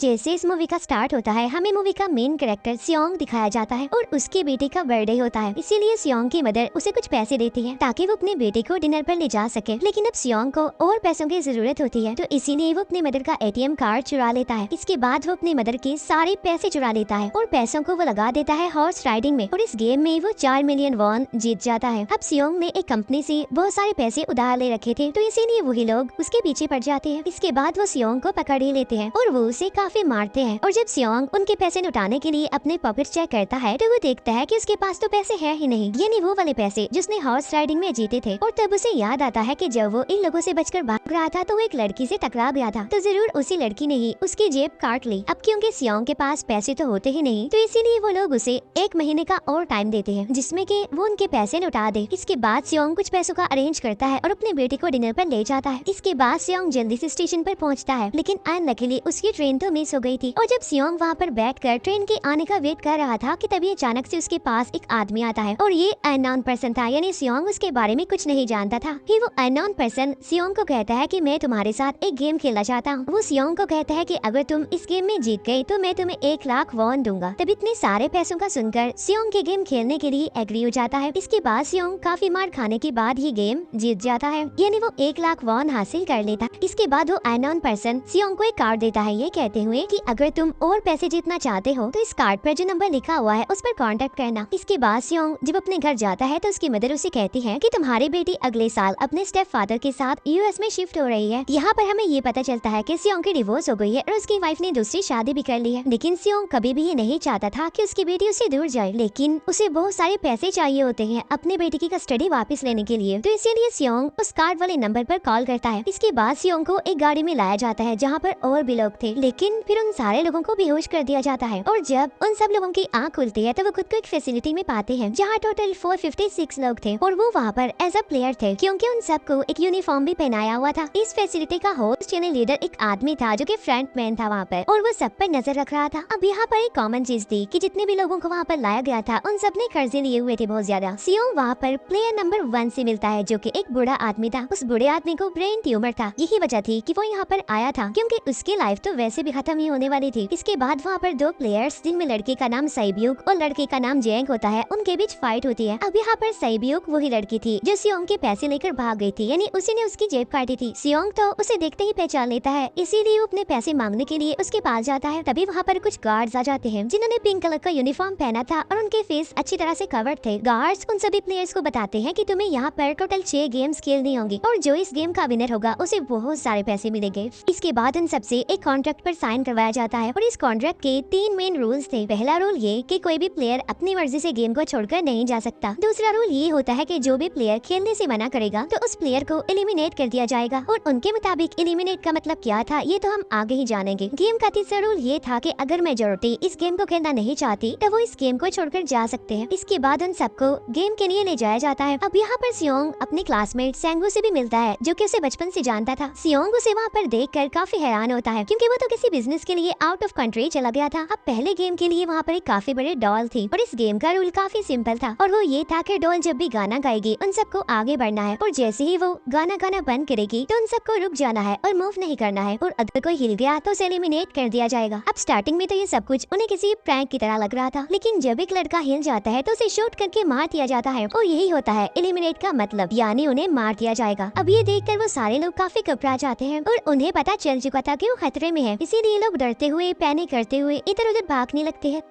जैसे इस मूवी का स्टार्ट होता है, हमें मूवी का मेन कैरेक्टर सियोंग दिखाया जाता है और उसके बेटे का बर्थडे होता है। इसीलिए सियोंग की मदर उसे कुछ पैसे देती है ताकि वो अपने बेटे को डिनर पर ले जा सके। लेकिन अब सियोंग को और पैसों की जरूरत होती है, तो इसीलिए वो अपनी मदर का एटीएम कार्ड चुरा लेता है। इसके बाद वो अपनी मदर के सारे पैसे चुरा लेता है और पैसों को वो लगा देता है हॉर्स राइडिंग में, और इस गेम में वो 4 मिलियन वॉन जीत जाता है। अब सियोंग ने एक कंपनी से बहुत सारे पैसे उधार ले रखे थे, तो इसीलिए वही लोग उसके पीछे पड़ जाते हैं। इसके बाद वो सियोंग को पकड़ ही लेते हैं और वो उसे काफी मारते हैं। और जब सियोंग उनके पैसे लौटाने के लिए अपने पॉकेट चेक करता है, तो वो देखता है कि उसके पास तो पैसे है ही नहीं, यानी वो वाले पैसे जिसने हॉर्स राइडिंग में जीते थे। और तब उसे याद आता है कि जब वो इन लोगों से बचकर भाग रहा था तो वो एक लड़की से टकरा गया था, तो जरूर उसी लड़की ने ही उसकी जेब काट ली। अब क्योंकि सियोंग के पास पैसे तो होते ही नहीं, तो इसीलिए वो लोग उसे 1 महीने का और टाइम देते हैं जिसमें कि वो उनके पैसे लौटा दे। इसके बाद सियोंग कुछ पैसों का अरेंज करता है और अपने बेटे को डिनर पर ले जाता है। इसके बाद सियोंग जल्दी से स्टेशन पर पहुंचता है, लेकिन अनलकीली उसकी ट्रेन तो मिस हो गई थी। और जब सियोंग वहाँ पर बैठकर ट्रेन के आने का वेट कर रहा था कि तभी अचानक से उसके पास एक आदमी आता है, और ये अननोन पर्सन था, यानी सियोंग उसके बारे में कुछ नहीं जानता था। फिर वो अननोन पर्सन सियोंग को कहता है कि मैं तुम्हारे साथ एक गेम खेलना चाहता हूँ। वो सियोंग को कहता है कि अगर तुम इस गेम में जीत गए तो मैं तुम्हें 1 लाख वॉन दूंगा। तब इतने सारे पैसों का सुनकर सियोंग के गेम खेलने के लिए एग्री हो जाता है। इसके बाद सियोंग काफी मार खाने के बाद ही गेम जीत जाता है, यानी वो 1 लाख वॉन हासिल कर लेता। इसके बाद वो अननोन पर्सन सियोंग को एक कार्ड देता है, ये कहते हुए कि अगर तुम और पैसे जीतना चाहते हो तो इस कार्ड पर जो नंबर लिखा हुआ है उस पर कांटेक्ट करना। इसके बाद सियोंग जब अपने घर जाता है तो उसकी मदर उसे कहती है कि तुम्हारी बेटी अगले साल अपने स्टेप फादर के साथ यूएस में शिफ्ट हो रही है। यहाँ पर हमें ये पता चलता है कि सियोंग की डिवोर्स हो गई है और उसकी वाइफ ने दूसरी शादी भी कर ली है। लेकिन सियोंग कभी भी ये नहीं चाहता था कि उसकी बेटी उससे दूर जाए, लेकिन उसे बहुत सारे पैसे चाहिए होते हैं अपने बेटी की कस्टडी वापस लेने के लिए, तो इसीलिए सियोंग उस कार्ड वाले नंबर पर कॉल करता है। इसके बाद सियोंग को एक गाड़ी में लाया जाता है जहाँ पर और भी लोग थे, लेकिन फिर उन सारे लोगों को बेहोश कर दिया जाता है। और जब उन सब लोगों की आंख खुलती है तो वो खुद को एक फैसिलिटी में पाते हैं जहाँ टोटल 456 लोग थे, और वो वहाँ पर एज अ प्लेयर थे क्योंकि उन सबको एक यूनिफॉर्म भी पहनाया हुआ था। इस फैसिलिटी का होस्ट यानी लीडर एक आदमी था जो कि फ्रंट मैन था वहाँ पर, और वो सब पर नजर रख रहा था। अब यहाँ पर एक कॉमन चीज थी कि जितने भी लोगों को वहाँ पर लाया गया था उन सब ने कर्जे लिए हुए थे बहुत ज्यादा। सियोंग वहाँ पर प्लेयर नंबर 1 से मिलता है जो कि एक बूढ़ा आदमी था। उस बूढ़े आदमी को ब्रेन ट्यूमर था, यही वजह थी कि वो यहाँ पर आया था क्योंकि उसकी लाइफ तो वैसे भी खत्म ही होने वाली थी। इसके बाद वहाँ पर 2 प्लेयर्स जिनमें लड़के का नाम साइब्यूक और लड़के का नाम जेंग होता है, उनके बीच फाइट होती है। अब यहाँ पर साइब्यूक वही लड़की थी जो सियोंग के पैसे लेकर भाग गई थी, यानी उसी ने उसकी जेब काटी थी। सियोंग तो उसे देखते ही पहचान लेता है, इसीलिए वो अपने पैसे मांगने के लिए उसके पास जाता है। तभी वहाँ पर कुछ गार्ड्स आ जाते हैं जिन्होंने पिंक कलर का यूनिफॉर्म पहना था और उनके फेस अच्छी तरह से कवर्ड थे। गार्ड्स उन सभी प्लेयर्स को बताते हैं कि तुम्हें यहाँ पर टोटल 6 गेम्स खेलनी होंगी और जो इस गेम का विनर होगा उसे बहुत सारे पैसे मिलेंगे। इसके बाद उन सबसे एक कॉन्ट्रैक्ट पर साइन करवाया जाता है और इस कॉन्ट्रैक्ट के 3 मेन रूल्स थे। पहला रूल ये कि कोई भी प्लेयर अपनी मर्जी से गेम को छोड़कर नहीं जा सकता। दूसरा रूल ये होता है कि जो भी प्लेयर खेलने से मना करेगा तो उस प्लेयर को एलिमिनेट कर दिया जाएगा, और उनके मुताबिक एलिमिनेट का मतलब क्या था ये तो हम आगे ही जानेंगे। गेम का तीसरा रूल ये था कि अगर मेजोरिटी इस गेम को खेलना नहीं चाहती तो वो इस गेम को छोड़कर जा सकते हैं। इसके बाद उन सबको गेम के लिए ले जाया जाता है। अब यहाँ पर सियोंग अपने क्लासमेट सेंगू से भी मिलता है जो कि उसे बचपन से जानता था। सियोंग उसे वहाँ पर देखकर काफी हैरान होता है क्योंकि वो तो किसी बिजनेस के लिए आउट ऑफ कंट्री चला गया था। अब पहले गेम के लिए वहाँ पर एक काफी बड़ी डॉल थी और इस गेम का रूल काफी सिंपल था, और वो ये था कि डॉल जब भी गाना गाएगी उन सबको आगे बढ़ना है, और जैसे ही वो गाना गाना बंद करेगी तो उन सबको रुक जाना है और मूव नहीं करना है, और अगर कोई हिल गया तो उसे एलिमिनेट कर दिया जाएगा। अब स्टार्टिंग में तो ये सब कुछ उन्हें किसी प्रैंक की तरह लग रहा था, लेकिन जब एक लड़का हिल जाता है तो उसे शूट करके मार दिया जाता है, और यही होता है एलिमिनेट का मतलब, यानी उन्हें मार दिया जाएगा। अब ये देखकर वो सारे लोग काफी घबरा जाते हैं और उन्हें पता चल चुका था कि वो खतरे में है, इसीलिए लोग डरते हुए पैनिक करते हुए इधर उधर भागने लगते हैं।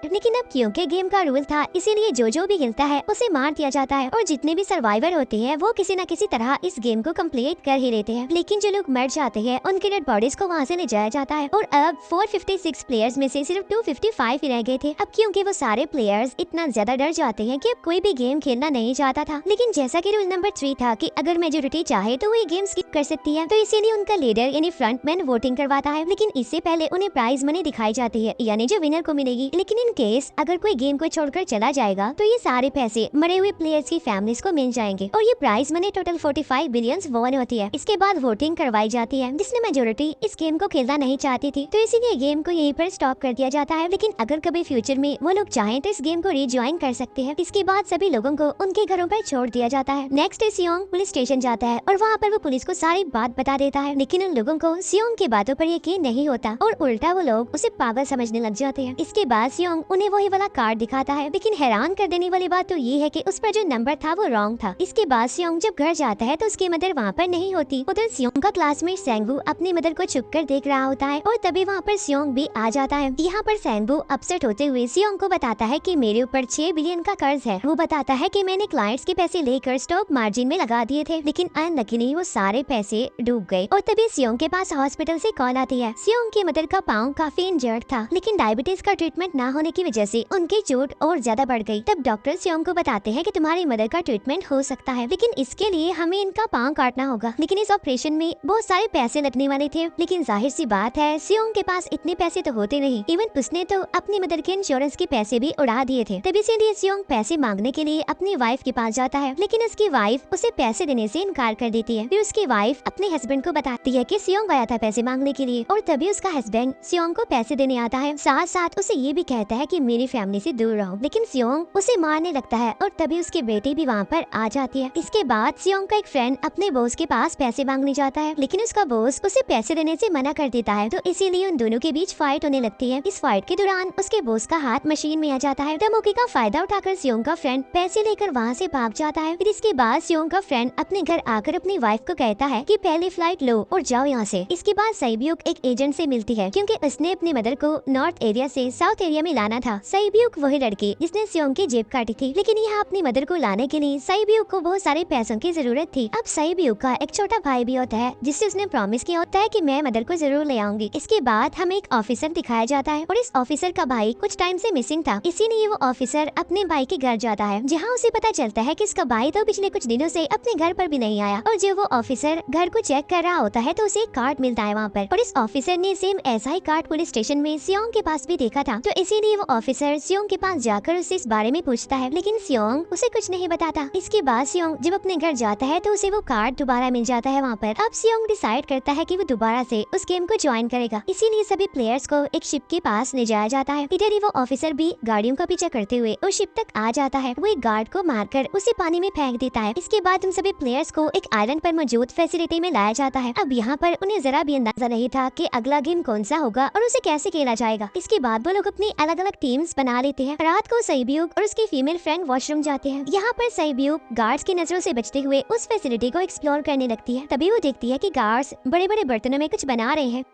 लेकिन अब क्योंकि गेम का रूल था इसीलिए जो भी हिलता है उसे मार दिया जाता है, और जितने भी सर्वाइवर होते हैं वो किसी न किसी तरह इस गेम को कंप्लीट कर ही लेते हैं। लेकिन जो लोग मर जाते हैं उनके डेड बॉडीज को वहाँ से ले जाया जाता है, और अब 456 प्लेयर्स में से सिर्फ 255 ही रह गए थे। अब क्योंकि वो सारे प्लेयर्स इतना ज्यादा डर जाते हैं कि अब कोई भी गेम खेलना नहीं चाहता था। लेकिन जैसा कि रूल नंबर 3 था कि अगर मेजोरिटी चाहे तो वो ये गेम स्किप कर सकती है, तो इसीलिए उनका लीडर यानी फ्रंटमैन वोटिंग करवाता है। लेकिन इससे पहले उन्हें प्राइज मनी दिखाई जाती है, यानी जो विनर को मिलेगी। लेकिन इन केस अगर कोई गेम को छोड़कर चला जाएगा तो ये सारे पैसे मरे हुए प्लेयर्स की फैमिलीज को मिल जाएंगे और ये prize money total 45 billion won होती है। इसके बाद वोटिंग करवाई जाती है जिसमें मेजोरिटी इस गेम को खेलना नहीं चाहती थी, तो इसीलिए गेम को यहीं पर स्टॉप कर दिया जाता है। लेकिन अगर कभी फ्यूचर में वो लोग चाहें तो इस गेम को रिज्वाइन कर सकते हैं। इसके बाद सभी लोगों को उनके घरों पर छोड़ दिया जाता है। नेक्स्ट डे सियोंग पुलिस स्टेशन जाता है और वहाँ पर वो पुलिस को सारी बात बता देता है, लेकिन उन लोगों को सियोंग की बातों पर यकीन नहीं होता और उल्टा वो लोग उसे पागल समझने लग जाते हैं। इसके बाद सियोंग उन्हें वही वाला कार्ड दिखाता है, लेकिन हैरान कर देने वाली बात तो ये है कि उस पर जो नंबर था वो रॉन्ग था। इसके बाद सियोंग जब घर जाता है तो उसकी मदर वहाँ पर नहीं होती। उधर सियोंग का क्लासमेट सेंगवू अपनी मदर को छुप कर देख रहा होता है और तभी वहाँ पर सियोंग भी आ जाता है। यहाँ पर सेंगवू अपसेट होते हुए सियोंग को बताता है कि मेरे ऊपर 6 बिलियन का कर्ज है। वो बताता है कि मैंने क्लाइंट्स के पैसे लेकर स्टॉक मार्जिन में लगा दिए थे, लेकिन अनलकीली वो सारे पैसे डूब गए। और तभी सियोंग के पास हॉस्पिटल से कॉल आती है। सियोंग की मदर का पाँव काफी इंजर्ड था, लेकिन डायबिटीज का ट्रीटमेंट न होने की वजह से उनकी चोट और ज्यादा बढ़ गई। तब डॉक्टर सियोंग को बताते हैं कि तुम्हारी मदर का ट्रीटमेंट हो सकता है, लेकिन इसके लिए हमें इनका पाँव काटना होगा। लेकिन इस ऑपरेशन में बहुत सारे पैसे लगने वाले थे, लेकिन जाहिर सी बात है सियोंग के पास इतने पैसे तो होते नहीं। इवन उसने तो अपनी मदर के इंश्योरेंस के पैसे भी उड़ा दिए थे। तभी इसीलिए सियोंग पैसे मांगने के लिए अपनी वाइफ के पास जाता है, लेकिन उसकी वाइफ उसे पैसे देने से इनकार कर देती है। फिर उसकी वाइफ अपने हस्बैंड को बताती है कि सियोंग आया था पैसे मांगने के लिए और तभी उसका हस्बैंड सियोंग को पैसे देने आता है। साथ साथ उसे ये भी कहता है कि मेरी फैमिली से दूर रहो, लेकिन सियोंग उसे मारने लगता है और तभी उसकी बेटी भी वहाँ पर आ जाती है। इसके बाद सियोंग का एक फ्रेंड अपने बॉस के पास पैसे मांगने जाता है, लेकिन उसका बॉस उसे पैसे देने से मना कर देता है, तो इसीलिए उन दोनों के बीच फाइट होने लगती है। इस फाइट के दौरान उसके बॉस का हाथ मशीन में आ जाता है। तब मौके का फायदा उठाकर सियोंग का फ्रेंड पैसे लेकर वहाँ से भाग जाता है। फिर इसके बाद सियोंग का फ्रेंड अपने घर आकर अपनी वाइफ को कहता है कि पहली फ्लाइट लो और जाओ यहाँ से। इसके बाद साइब्यूक एक एजेंट से मिलती है, क्योंकि उसने अपनी मदर को नॉर्थ एरिया से साउथ एरिया में लाना था। साइब्यूक वही लड़की जिसने सियोंग की जेब काटी थी, लेकिन यहाँ अपनी मदर को लाने के लिए साइब्यूक को बहुत सारे पैसों की जरूरत थी। अब साइब्यूक का एक छोटा भाई भी होता है जिससे उसने प्रॉमिस किया होता है कि मैं मदर को जरूर ले आऊंगी। इसके बाद हमें एक ऑफिसर दिखाया जाता है और इस ऑफिसर का भाई कुछ टाइम से मिसिंग था, इसीलिए वो ऑफिसर अपने भाई के घर जाता है, जहाँ उसे पता चलता है कि इसका भाई तो पिछले कुछ दिनों से अपने घर पर भी नहीं आया। और जब वो ऑफिसर घर को चेक कर रहा होता है तो उसे एक कार्ड मिलता है वहाँ पर, और इस ऑफिसर ने सेम ऐसा ही कार्ड पुलिस स्टेशन में सियोंग के पास भी देखा था, तो इसीलिए वो ऑफिसर सियोंग के पास जाकर उससे इस बारे में पूछता है, लेकिन सियोंग उसे कुछ नहीं बताता। इसके बाद सियोंग जब अपने घर जाता है तो उसे वो कार्ड दोबारा मिल जाता है वहाँ पर। अब सियोंग डिसाइड करता है कि वो दोबारा से उस गेम को ज्वाइन करेगा, इसीलिए सभी प्लेयर्स को एक शिप के पास ले जाया जाता है। इधर ही वो ऑफिसर भी गाड़ियों का पीछा करते हुए उस शिप तक आ जाता है। वो एक गार्ड को मारकर उसे पानी में फेंक देता है। इसके बाद उन सभी प्लेयर्स को एक आइलैंड पर मौजूद फैसिलिटी में लाया जाता है। अब यहाँ पर उन्हें जरा भी अंदाजा नहीं था कि अगला गेम कौन सा होगा और उसे कैसे खेला जाएगा। इसके बाद वो लोग अपनी अलग अलग टीम्स बना लेते हैं। रात को साइब्यूक और उसकी फीमेल फ्रेंड वॉशरूम जाते हैं। यहाँ पर साइब्यूक गार्ड्स की नजरों से बचते हुए उस फैसिलिटी को एक्सप्लोर करने लगती है। तभी वो देखती है कि गार्ड्स बड़े बड़े बर्तनों में कुछ बना रहे हैं,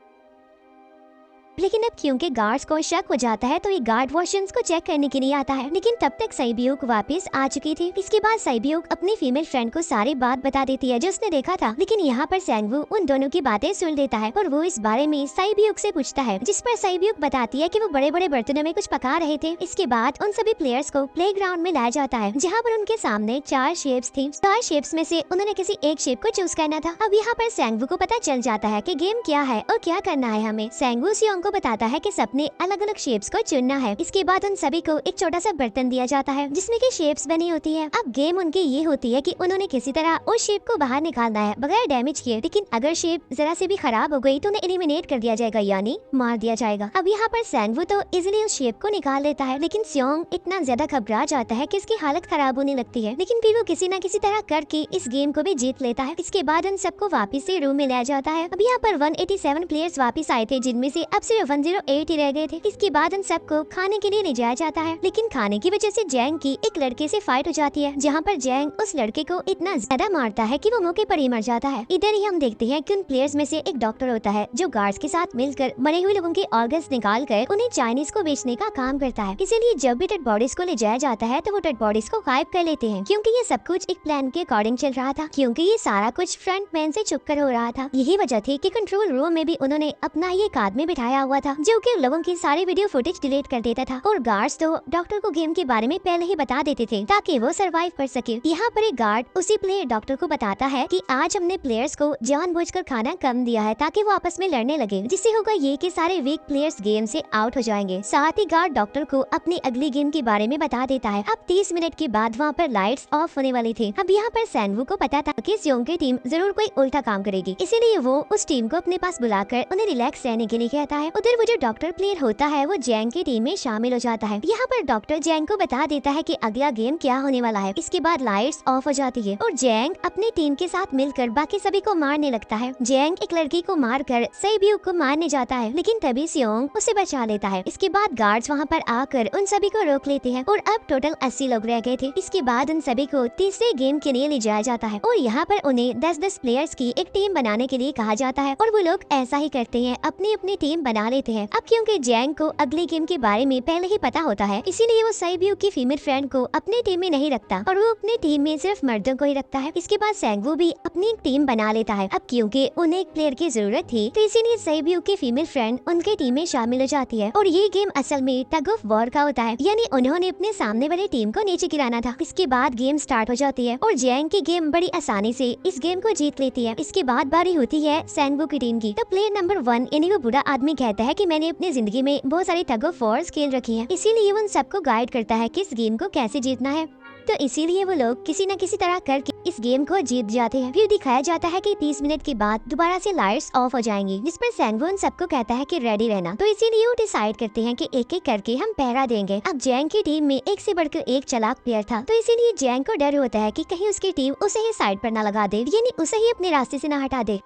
लेकिन अब क्योंकि गार्ड्स को शक हो जाता है तो ये गार्ड वॉशरूम्स को चेक करने के लिए आता है, लेकिन तब तक साइब्यूक वापस आ चुकी थी। इसके बाद साइब्यूक अपनी फीमेल फ्रेंड को सारी बात बता देती है जो उसने देखा था, लेकिन यहाँ पर सेंगवू उन दोनों की बातें सुन लेता है और वो इस बारे में साइब्यूक से पूछता है, जिस पर साइब्यूक बताती है कि वो बड़े बड़े बर्तनों में कुछ पका रहे थे। इसके बाद उन सभी प्लेयर्स को प्लेग्राउंड में लाया जाता है, जहाँ पर उनके सामने 4 शेप्स थी। 4 शेप्स में से उन्होंने किसी एक शेप को चूज करना था। अब यहाँ पर सेंगवू को पता चल जाता है कि गेम क्या है और क्या करना है हमें। सेंगवू सियोंग को बताता है कि सबने अलग अलग शेप्स को चुनना है। इसके बाद उन सभी को एक छोटा सा बर्तन दिया जाता है जिसमें की शेप्स बनी होती है। अब गेम उनकी ये होती है कि उन्होंने किसी तरह उस शेप को बाहर निकालना है बगैर डैमेज किए, लेकिन अगर शेप जरा से भी खराब हो गई तो उन्हें एलिमिनेट कर दिया जाएगा, यानी मार दिया जाएगा। अब यहाँ पर सेंगवू तो इजिली उस शेप को निकाल लेता है, लेकिन सियोंग इतना ज्यादा घबरा जाता है कि इसकी हालत खराब होने लगती है, लेकिन फिर वो किसी न किसी तरह करके इस गेम को भी जीत लेता है। इसके बाद उन सबको वापस से रूम में लाया जाता है। अब यहाँ पर 187 प्लेयर्स वापस आए थे, जिनमें से अब सिर्फ 108 ही रह गए थे। इसके बाद उन सबको खाने के लिए ले जाया जाता है, लेकिन खाने की वजह से जैंग की एक लड़के से फाइट हो जाती है, जहाँ पर जैंग उस लड़के को इतना ज्यादा मारता है कि वो मौके पर ही मर जाता है। इधर ही हम देखते हैं कि उन प्लेयर्स में से एक डॉक्टर होता है जो गार्ड्स के साथ मिलकर मरे हुए लोगों के ऑर्गन्स निकाल कर उन्हें चाइनीज को बेचने का काम करता है। इसीलिए जब भी डेड बॉडीज को ले जाया जाता है तो वो डेड बॉडीज को गायब कर लेते हैं, क्योंकि ये सब कुछ एक प्लान के अकॉर्डिंग चल रहा था, क्योंकि ये सारा कुछ फ्रंट मैन से छुपकर हो रहा था। यही वजह थी कि कंट्रोल रूम में भी उन्होंने अपना ही एक आदमी बिठाया हुआ था जो कि लोगों की सारी वीडियो फुटेज डिलीट कर देता था और गार्ड्स तो डॉक्टर को गेम के बारे में पहले ही बता देते थे ताकि वो सरवाइव कर सके। यहाँ पर एक गार्ड उसी प्लेयर डॉक्टर को बताता है कि आज हमने प्लेयर्स को जानबूझकर खाना कम दिया है ताकि वो आपस में लड़ने लगे, जिससे होगा ये कि सारे वीक प्लेयर्स गेम से आउट हो जाएंगे। साथ ही गार्ड डॉक्टर को अपनी अगली गेम के बारे में बता देता है। अब 30 मिनट के बाद वहाँ पर लाइट्स ऑफ होने वाली थी। अब यहाँ पर सैंगवू को पता था कि सियोंग की टीम जरूर कोई उल्टा काम करेगी, इसीलिए वो उस टीम को अपने पास बुलाकर उन्हें रिलैक्स रहने के लिए कहता है। उधर वो जो डॉक्टर प्लेयर होता है वो जैंग की टीम में शामिल हो जाता है। यहाँ पर डॉक्टर जैंग को बता देता है कि अगला गेम क्या होने वाला है। इसके बाद लाइट्स ऑफ हो जाती है और जैंग अपनी टीम के साथ मिलकर बाकी सभी को मारने लगता है। जैंग एक लड़की को मारकर सैब्यू को मारने जाता है, लेकिन तभी सियोंग उसे बचा लेता है। इसके बाद गार्ड्स वहाँ पर आकर उन सभी को रोक लेते हैं और अब टोटल 80 लोग रह गए थे। इसके बाद उन सभी को तीसरे गेम के लिए ले जाया जाता है और यहाँ पर उन्हें 10-10 प्लेयर्स की एक टीम बनाने के लिए कहा जाता है और वो लोग ऐसा ही करते हैं, अपनी अपनी टीम बना लेते हैं। अब क्योंकि जैंग को अगले गेम के बारे में पहले ही पता होता है, इसीलिए वो सैब्यू की फीमेल फ्रेंड को अपनी टीम में नहीं रखता और वो अपनी टीम में सिर्फ मर्दों को ही रखता है। इसके बाद सैंगवू भी अपनी एक टीम बना लेता है। अब क्योंकि उन्हें एक प्लेयर की जरूरत थी तो इसीलिए सैब्यू की फीमेल फ्रेंड उनके टीम में शामिल हो जाती है और ये गेम असल में टग ऑफ वॉर का होता है, यानी उन्होंने अपने सामने वाली टीम को नीचे गिराना था। इसके बाद गेम स्टार्ट हो जाती है और जैंग की गेम बड़ी आसानी से इस गेम को जीत लेती है। इसके बाद बारी होती है सैंगवू की टीम की। तो प्लेयर नंबर 1 यानी वो बुरा आदमी कहता है कि मैंने अपनी जिंदगी में बहुत सारी टग ऑफ वॉर्स खेल रखी है, इसीलिए वो उन सबको गाइड करता है कि इस गेम को कैसे जीतना है। तो इसीलिए वो लोग किसी न किसी तरह करके इस गेम को जीत जाते हैं। फिर दिखाया जाता है कि 30 मिनट के बाद दोबारा से लाइट्स ऑफ हो जाएंगी, जिस पर सैंगवू उन सबको कहता है कि रेडी रहना। तो इसीलिए वो डिसाइड करते हैं कि एक एक करके हम पहरा देंगे। अब जैंग की टीम में एक से बढ़कर एक चालाक प्लेयर था, तो इसीलिए जैंग को डर होता है कि कहीं उसकी टीम उसे ही साइड पर न लगा दे, यानी उसे ही अपने रास्ते से न हटा दे।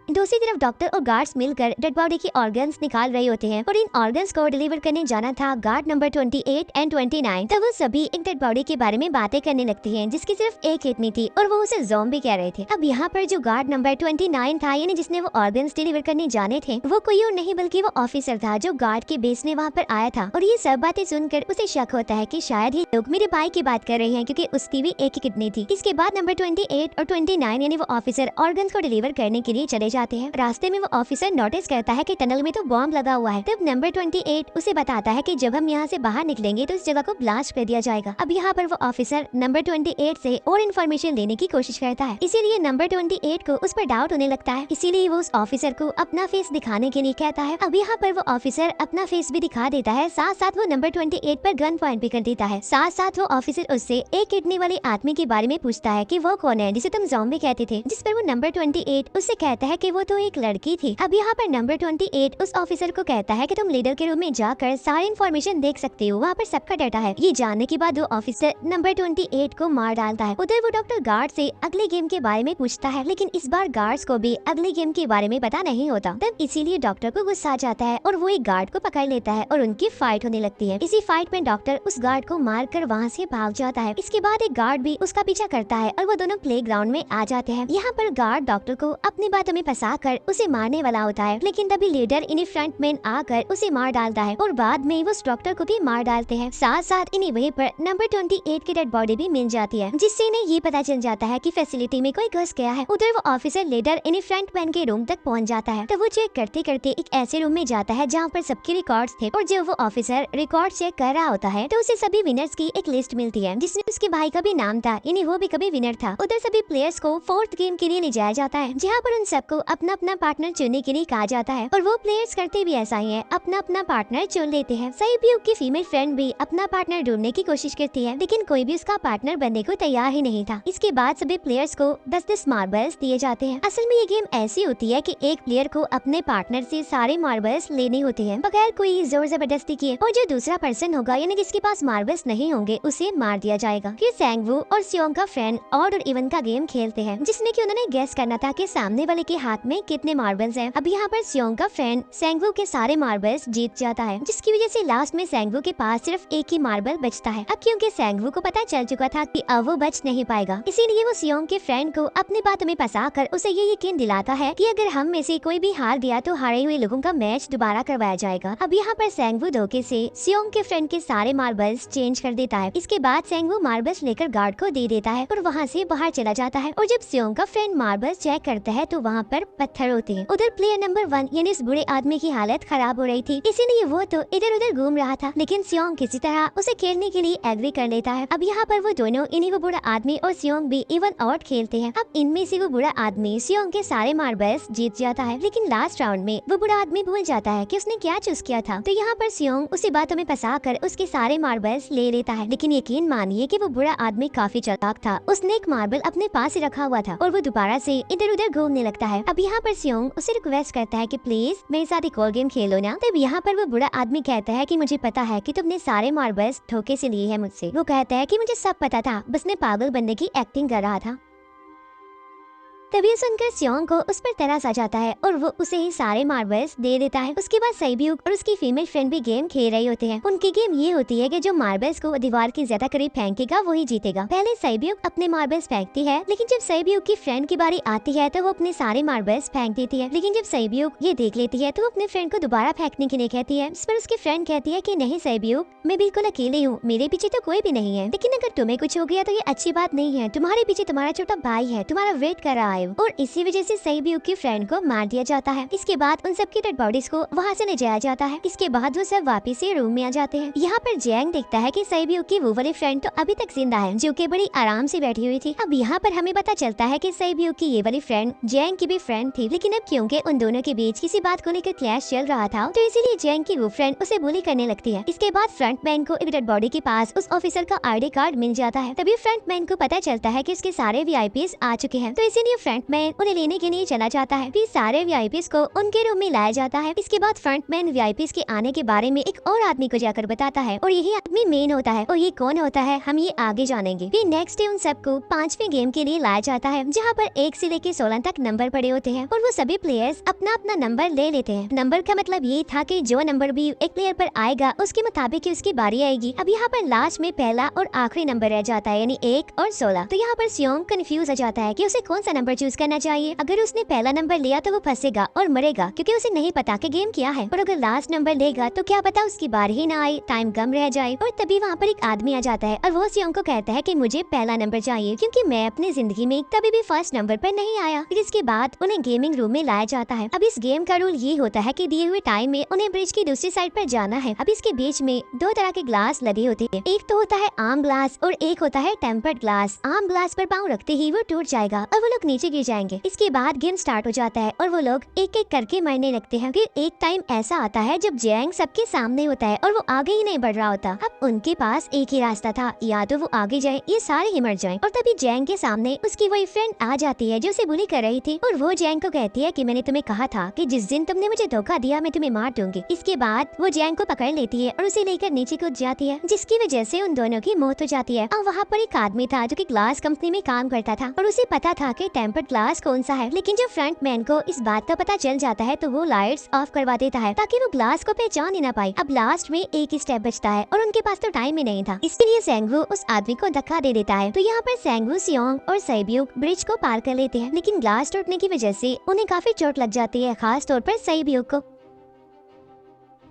दूसरी तरफ डॉक्टर और गार्ड्स मिलकर डेड बॉडी की ऑर्गन्स निकाल रहे होते हैं और इन ऑर्गन्स को डिलीवर करने जाना था गार्ड नंबर 28 एंड 29। तब वो सभी एक डेड बॉडी के बारे में बातें करने लगती हैं जिसकी सिर्फ एक किडनी थी और वो उसे ज़ॉम्बी कह रहे थे। अब यहाँ पर जो गार्ड नंबर 29 था, यानी जिसने वो ऑर्गन्स डिलीवर करने जाने थे, वो कोई और नहीं बल्कि वो ऑफिसर था जो गार्ड के बेस में वहाँ पर आया था। और ये सब बातें सुनकर उसे शक होता है कि शायद ये लोग मेरे भाई की बात कर रहे हैं, क्योंकि उसकी भी एक ही किडनी थी। इसके बाद नंबर 28 और 29 यानी वो ऑफिसर ऑर्गन्स को डिलीवर करने के लिए चले जाते हैं। रास्ते वो ऑफिसर नोटिस करता है कि टनल में तो बॉम्ब लगा हुआ है। तब नंबर 28 उसे बताता है कि जब हम यहाँ से बाहर निकलेंगे तो इस जगह को ब्लास्ट कर दिया जाएगा। अब यहाँ पर वो ऑफिसर नंबर 28 से और इन्फॉर्मेशन लेने की कोशिश करता है, इसीलिए नंबर 28 को उस पर डाउट होने लगता है, इसीलिए वो उस ऑफिसर को अपना फेस दिखाने के लिए कहता है। अब यहाँ पर वो ऑफिसर अपना फेस भी दिखा देता है, साथ साथ वो नंबर 28 पर गन पॉइंट भी कर देता है। साथ साथ वो ऑफिसर उससे एक किडनी वाले आदमी के बारे में पूछता है कि वो कौन है जिसे तुम ज़ॉम्बी कहते थे, जिस पर वो नंबर 28 उससे कहता है कि वो तो एक लड़की थी। अब यहाँ पर नंबर 28 उस ऑफिसर को कहता है कि तुम लीडर के रूम में जाकर सारी इन्फॉर्मेशन देख सकते हो, वहाँ पर सबका डाटा है। ये जानने के बाद वो ऑफिसर नंबर 28 को मार डालता है। उधर वो डॉक्टर गार्ड से अगले गेम के बारे में पूछता है, लेकिन इस बार गार्ड्स को भी अगले गेम के बारे में पता नहीं होता। तब इसीलिए डॉक्टर को गुस्सा आ जाता है और वो एक गार्ड को पकड़ लेता है और उनकी फाइट होने लगती है। इसी फाइट में डॉक्टर उस गार्ड को मार कर वहाँ से भाग जाता है। इसके बाद एक गार्ड भी उसका पीछा करता है और वो दोनों प्लेग्राउंड में आ जाते हैं। यहाँ पर गार्ड डॉक्टर को अपनी बातों में फंसा कर उसे मारने वाला होता है, लेकिन तभी लीडर इन्हीं फ्रंटमैन आकर उसे मार डालता है और बाद में वो उस डॉक्टर को भी मार डालते हैं। साथ साथ इन्हीं वहीं पर नंबर 28 की डेड बॉडी भी मिल जाती है, जिससे इन्हें ये पता चल जाता है कि फैसिलिटी में कोई घुस गया है। उधर वो ऑफिसर लीडर इन्हीं फ्रंटमैन के रूम तक पहुंच जाता है। तो वो चेक करते करते एक ऐसे रूम में जाता है जहाँ पर सबके रिकॉर्ड्स थे और जब वो ऑफिसर रिकॉर्ड चेक कर रहा होता है तो उसे सभी विनर्स की एक लिस्ट मिलती है, जिसमें उसके भाई का भी नाम था, यानी वो भी कभी विनर था। उधर सभी प्लेयर्स को 4th गेम के लिए ले जाया जाता है, जहाँ पर उन सबको अपना अपना पार्टनर चुनने के लिए कहा जाता है और वो प्लेयर्स करते भी ऐसा ही है, अपना अपना पार्टनर चुन लेते हैं। सैब्यू की फीमेल फ्रेंड भी अपना पार्टनर ढूंढने की कोशिश करती है, लेकिन कोई भी उसका पार्टनर बनने को तैयार ही नहीं था। इसके बाद सभी प्लेयर्स को 10-10 मार्बल्स दिए जाते हैं। असल में ये गेम ऐसी होती है कि एक प्लेयर को अपने पार्टनर से सारे मार्बल्स लेने होते हैं बगैर कोई जोर जबरदस्ती किए, और जो दूसरा पर्सन होगा यानी जिसके पास मार्बल्स नहीं होंगे उसे मार दिया जाएगा। फिर सैंगवू और सियोंग का फ्रेंड ऑड और इवन का गेम खेलते हैं, जिसमें कि उन्होंने गेस करना था कि सामने वाले के हाथ में कितने मार्बल्स हैं। अब यहाँ पर सियोंग का फ्रेंड सैंगवू के सारे मार्बल्स जीत जाता है, जिसकी वजह से लास्ट में सैंगवू के पास सिर्फ एक ही मार्बल बचता है। अब क्योंकि सैंगवू को पता चल चुका था कि अब वो बच नहीं पाएगा, इसीलिए वो सियोंग के फ्रेंड को अपनी बातों में फंसा कर उसे ये यकीन दिलाता है कि अगर हम में से कोई भी हार गया तो हारे हुए लोगों का मैच दोबारा करवाया जाएगा। अब यहाँ पर सैंगवू धोखे से सियोंग के फ्रेंड के सारे मार्बल्स चेंज कर देता है। इसके बाद सैंगवू मार्बल्स लेकर गार्ड को दे देता है और वहाँ से बाहर चला जाता है। और जब सियोंग का फ्रेंड मार्बल्स चेक करता है तो वहाँ पर पर पत्थर होते हैं। उधर प्लेयर नंबर 1 यानी उस बुरे आदमी की हालत खराब हो रही थी, इसीलिए वो तो इधर उधर घूम रहा था, लेकिन सियोंग किसी तरह उसे खेलने के लिए एग्री कर लेता है। अब यहाँ पर वो दोनों इन्हीं वो बुरा आदमी और सियोंग भी इवन आउट खेलते हैं। अब इनमें से वो बुरा आदमी सियोंग के सारे मार्बल्स जीत जाता है, लेकिन लास्ट राउंड में वो बुरा आदमी भूल जाता है कि उसने क्या चूज किया था। तो यहाँ पर सियोंग उसी बातों में फंसा कर उसके सारे मार्बल्स ले लेता है, लेकिन यकीन मानिए कि वो बुरा आदमी काफी चालाक था। उसने एक मार्बल अपने पास ही रखा हुआ था और वो दोबारा से इधर उधर घूमने लगता है। अब यहाँ पर सियोंग उसे रिक्वेस्ट करता है कि प्लीज मेरे साथ एक और गेम खेलो ना। तब यहाँ पर वो बुरा आदमी कहता है कि मुझे पता है कि तुमने सारे मार्बल्स धोखे से लिए हैं मुझसे। वो कहता है कि मुझे सब पता था, बस मैं पागल बनने की एक्टिंग कर रहा था। तभी सुनकर सियोंग को उस पर तरस आ जाता है और वो उसे ही सारे मार्बल्स दे देता है। उसके बाद सैब्यूक और उसकी फीमेल फ्रेंड भी गेम खेल रही होते हैं। उनकी गेम ये होती है कि जो मार्बल्स को दीवार के ज्यादा करीब फेंकेगा वही जीतेगा। पहले सैब्यूक अपने मार्बल्स फेंकती है, लेकिन जब सैब्यूक की फ्रेंड की बारी आती है तो वो अपने सारे मार्बल्स फेंक देती है। लेकिन जब सैब्यूक ये देख लेती है तो वो अपने फ्रेंड को दोबारा फेंकने के लिए कहती है, इस पर उसकी फ्रेंड कहती है कि नहीं सैब्यूक, मैं बिल्कुल अकेली हूँ, मेरे पीछे तो कोई भी नहीं है, लेकिन अगर तुम्हें कुछ हो गया तो ये अच्छी बात नहीं है, तुम्हारे पीछे तुम्हारा छोटा भाई है, तुम्हारा वेट कर रहा है। और इसी वजह से सैब्यूक की फ्रेंड को मार दिया जाता है। इसके बाद उन सबकी डेड बॉडीज को वहाँ से ले जाया जाता है। इसके बाद वो सब वापस से रूम में आ जाते हैं। यहाँ पर जैंग देखता है कि सैब्यूक की वो वाली फ्रेंड तो अभी तक जिंदा है, जो कि बड़ी आराम से बैठी हुई थी। अब यहाँ पर हमें पता चलता है कि सैब्यूक की ये वाली फ्रेंड जैंग की भी फ्रेंड थी, लेकिन अब क्योंकि उन दोनों के बीच किसी बात को लेकर क्लैश चल रहा था, तो इसीलिए जैंग की वो फ्रेंड उसे बुली करने लगती है। इसके बाद फ्रंटमैन को एक डेड बॉडी के पास उस ऑफिसर का आईडी कार्ड मिल जाता है। तभी फ्रंटमैन को पता चलता है कि उसके सारे वीआईपीज आ चुके हैं, तो इसीलिए फ्रंटमैन उन्हें लेने के लिए चला जाता है। फिर सारे वीआईपीज को उनके रूम में लाया जाता है। इसके बाद फ्रंटमैन वीआईपीज के आने के बारे में एक और आदमी को जाकर बताता है और यही आदमी मेन होता है। और ये कौन होता है हम ये आगे जानेंगे। फिर नेक्स्ट डे उन सबको 5वें गेम के लिए लाया जाता है, जहाँ पर 1 से लेकर 16 तक नंबर पड़े होते हैं और वो सभी प्लेयर्स अपना अपना नंबर ले लेते हैं। नंबर का मतलब ये था कि जो नंबर भी एक प्लेयर पर आएगा उसके मुताबिक ही उसकी बारी आएगी। अब यहाँ पर लास्ट में पहला और आखिरी नंबर रह जाता है, यानी 1 और 16। तो यहाँ पर सियोंग कंफ्यूज हो जाता है कि उसे कौन सा नंबर चूज करना चाहिए। अगर उसने पहला नंबर लिया तो वो फंसेगा और मरेगा, क्योंकि उसे नहीं पता कि गेम क्या है। और अगर लास्ट नंबर लेगा तो क्या पता उसकी बारी ही ना आए, टाइम कम रह जाए। और तभी वहाँ पर एक आदमी आ जाता है और वो सियोंग को कहता है कि मुझे पहला नंबर चाहिए, क्योंकि मैं अपनी जिंदगी में कभी भी फर्स्ट नंबर पर नहीं आया। फिर इसके बाद उन्हें गेमिंग रूम में लाया जाता है। अब इस गेम का रूल ये होता है कि दिए हुए टाइम में उन्हें ब्रिज की दूसरी साइड पर जाना है। अब इसके बीच में 2 तरह के ग्लास लगे होते हैं, एक तो होता है आम ग्लास और एक होता है टेम्पर्ड ग्लास। आम ग्लास पर पाँव रखते ही वो टूट जाएगा और वो लोग नीचे गिर जाएंगे। इसके बाद गेम स्टार्ट हो जाता है और वो लोग एक एक करके मरने लगते हैं। फिर एक टाइम ऐसा आता है जब जैंग सबके सामने होता है और वो आगे ही नहीं बढ़ रहा होता। अब उनके पास एक ही रास्ता था, या तो वो आगे जाए ये सारे ही मर जाएं। और तभी जैंग के सामने उसकी वही फ्रेंड आ जाती है जो उसे बुली कर रही थी, और वो जैंग को कहती है कि मैंने तुम्हें कहा था कि जिस दिन तुमने मुझे धोखा दिया मैं तुम्हें मार दूंगी। इसके बाद वो जैंग को पकड़ लेती है और उसे लेकर नीचे कूद जाती है, जिसकी वजह से उन दोनों की मौत हो जाती है। और वहाँ पर एक आदमी था जो कि ग्लास कंपनी में काम करता था और उसे पता था कि टेम्पर्ड ग्लास कौन सा है, लेकिन जब फ्रंट मैन को इस बात का पता चल जाता है तो वो लाइट्स ऑफ करवा देता है ताकि वो ग्लास को पहचान ही ना पाए। अब लास्ट में एक ही स्टेप बचता है और उनके पास तो टाइम ही नहीं था, इसके लिए सैंगवू उस आदमी को धक्का दे देता है। तो यहाँ पर सैंगवू, सियोंग और सैब्यूक ब्रिज को पार कर लेते हैं, लेकिन ग्लास टूटने की वजह से उन्हें काफी चोट लग जाती है, खास तौर पर सैब्यूक को।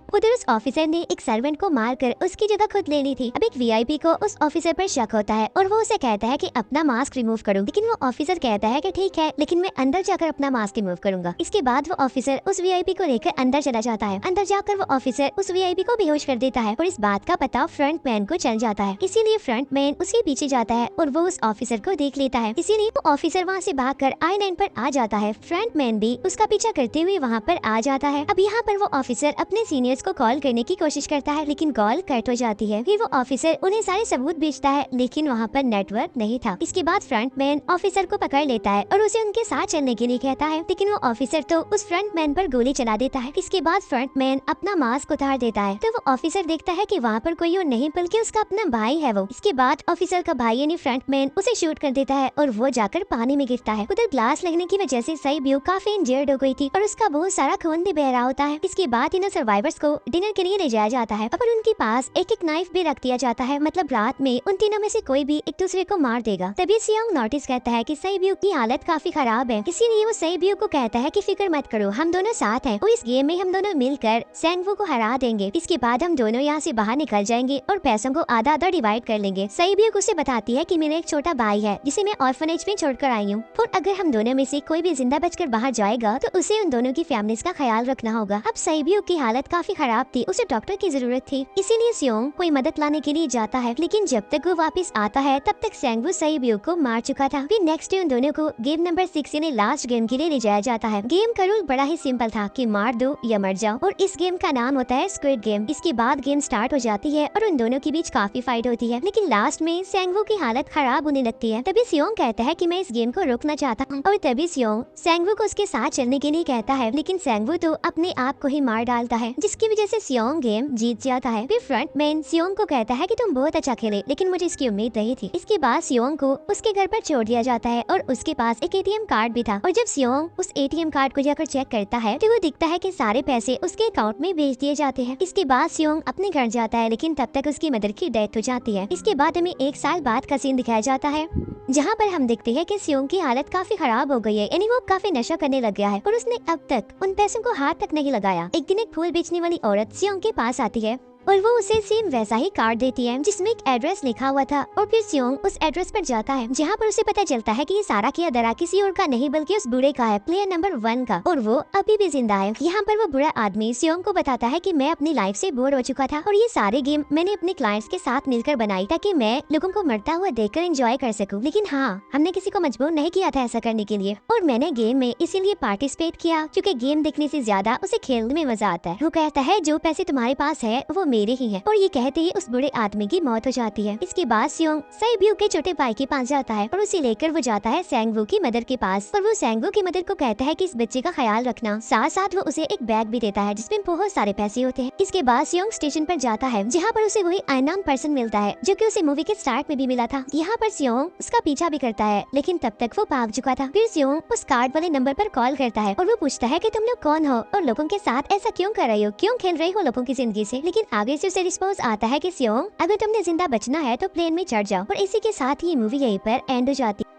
उधर उस ऑफिसर ने एक सर्वेंट को मारकर उसकी जगह खुद ले ली थी। अब एक वीआईपी को उस ऑफिसर पर शक होता है और वो उसे कहता है कि अपना मास्क रिमूव करो, लेकिन वो ऑफिसर कहता है कि ठीक है, लेकिन मैं अंदर जाकर अपना मास्क रिमूव करूंगा। इसके बाद वो ऑफिसर उस वीआईपी को लेकर अंदर चला जाता है। अंदर जाकर वो ऑफिसर उस वीआईपी को बेहोश कर देता है और इस बात का पता फ्रंट मैन को चल जाता है, इसीलिए फ्रंट मैन उसके पीछे जाता है और वो उस ऑफिसर को देख लेता है, इसीलिए वो ऑफिसर वहाँ से भागकर I-9 पर आ जाता है। फ्रंट मैन भी उसका पीछा करते हुए वहाँ पर आ जाता है। अब यहाँ पर वो ऑफिसर अपने सीनियर्स को कॉल करने की कोशिश करता है, लेकिन कॉल कट हो जाती है। फिर वो ऑफिसर उन्हें सारे सबूत भेजता है, लेकिन वहाँ पर नेटवर्क नहीं था। इसके बाद फ्रंटमैन ऑफिसर को पकड़ लेता है और उसे उनके साथ चलने के लिए कहता है, लेकिन वो ऑफिसर तो उस फ्रंटमैन पर गोली चला देता है। इसके बाद फ्रंटमैन अपना मास्क उतार देता है, तो वो ऑफिसर देखता है कि वहाँ पर कोई और नहीं बल्कि उसका अपना भाई है वो। इसके बाद ऑफिसर का भाई यानी फ्रंटमैन उसे शूट कर देता है और वो जाकर पानी में गिरता है। उधर ग्लास लगने की वजह से सैब्यूक काफी इंजर्ड हो गई थी और उसका बहुत सारा खून भी बह रहा होता है। इसके बाद इन सर्वाइवर्स को डिनर के लिए ले जाया जाता है और उनके पास एक एक नाइफ भी रख दिया जाता है, मतलब रात में उन तीनों में से कोई भी एक दूसरे को मार देगा। तभी सियोंग नोटिस करता है कि सईब्यू की हालत काफी खराब है, इसीलिए वो सईब्यू को कहता है कि फिक्र मत करो, हम दोनों साथ हैं और इस गेम में हम दोनों मिलकर सैंगवू को हरा देंगे। इसके बाद हम दोनों यहाँ से बाहर निकल जाएंगे और पैसों को आधा आधा डिवाइड कर लेंगे। सईब्यू उसे बताती है कि मेरा एक छोटा भाई है जिसे मैं ऑर्फनेज में छोड़कर आई हूँ, और अगर हम दोनों में से कोई भी जिंदा बचकर बाहर जाएगा तो उसे उन दोनों की फैमिलीज का ख्याल रखना होगा। अब सईब्यू की हालत काफी खराब थी, उसे डॉक्टर की जरूरत थी, इसीलिए सियोंग कोई मदद लाने के लिए जाता है, लेकिन जब तक वो वापस आता है तब तक सैंगवू सईब्यू को मार चुका था। फिर नेक्स्ट डे उन दोनों को गेम नंबर 6 यानी लास्ट गेम के लिए ले जाया जाता है। गेम का रूल बड़ा ही सिंपल था कि मार दो या मर जाओ, और इस गेम का नाम होता है स्क्विड गेम। इसके बाद गेम स्टार्ट हो जाती है और उन दोनों के बीच काफी फाइट होती है, लेकिन लास्ट में सैंगवू की हालत खराब होने लगती है। तभी सियोंग कहता है कि मैं इस गेम को रोकना चाहता हूँ, और तभी सियोंग सैंगवू को उसके साथ चलने के लिए कहता है, लेकिन सैंगवू तो अपने आप को ही मार डालता है, जिसकी वजह से सियोंग गेम जीत जाता है। फिर फ्रंटमैन सियोंग को कहता है कि तुम बहुत अच्छा खेले, लेकिन मुझे इसकी उम्मीद नहीं थी। इसके बाद सियोंग को उसके घर पर छोड़ दिया जाता है और उसके पास एक एटीएम कार्ड भी था, और जब सियोंग उस एटीएम कार्ड को जाकर चेक करता है तो वो दिखता है कि सारे पैसे उसके अकाउंट में भेज दिए जाते हैं। इसके बाद सियोंग अपने घर जाता है, लेकिन तब तक उसकी मदर की डेथ हो जाती है। इसके बाद हमें 1 साल बाद का सीन दिखाया जाता है, जहाँ पर हम देखते हैं कि सियोंग की हालत काफी खराब हो गई है, यानी वो काफी नशा करने लग गया है और उसने अब तक उन पैसों को हाथ तक नहीं लगाया। एक दिन एक फूल बेचने वाली औरत सियोंग के पास आती है और वो उसे सेम वैसा ही कार्ड देती है जिसमें एक एड्रेस लिखा हुआ था, और फिर सियोंग उस एड्रेस पर जाता है, जहाँ पर उसे पता चलता है कि ये सारा किया दरा किसी और का नहीं बल्कि उस बूढ़े का है, प्लेयर नंबर 1 का, और वो अभी भी जिंदा है। यहाँ पर वो बुरा आदमी सियोंग को बताता है कि मैं अपनी लाइफ से बोर हो चुका था और ये सारे गेम मैंने अपने क्लाइंट्स के साथ मिलकर बनाई ताकि मैं लोगों को मरता हुआ देखकर एंजॉय कर सकूं, लेकिन हाँ, हमने किसी को मजबूर नहीं किया था ऐसा करने के लिए, और मैंने गेम में इसीलिए पार्टिसिपेट किया क्योंकि गेम देखने से ज्यादा उसे खेलने में मजा आता है। वो कहता है जो पैसे तुम्हारे पास है वो मेरे ही है, और ये कहते ही उस बूढ़े आदमी की मौत हो जाती है। इसके बाद सियोंग सईब्यू के छोटे भाई के पास जाता है और उसे लेकर वो जाता है सैंगवू की मदर के पास, और वो सैंगवू की मदर को कहता है कि इस बच्चे का ख्याल रखना, साथ साथ वो उसे एक बैग भी देता है जिसमें बहुत सारे पैसे होते हैं। इसके बाद सियोंग स्टेशन पर जाता है, जहाँ पर उसे वही अननोन पर्सन मिलता है जो कि उसे मूवी के स्टार्ट में भी मिला था। यहाँ पर सियोंग उसका पीछा भी करता है, लेकिन तब तक वो भाग चुका था। फिर सियोंग उस कार्ड वाले नंबर पर कॉल करता है और वो पूछता है कि तुम लोग कौन हो और लोगों के साथ ऐसा क्यों कर रहे हो, क्यों खेल रहे हो लोगों की जिंदगी से। लेकिन आगे से उसे रिस्पॉन्स आता है कि सियोंग अगर तुमने जिंदा बचना है तो प्लेन में चढ़ जाओ, और इसी के साथ ही मूवी यहीं पर एंड हो जाती है।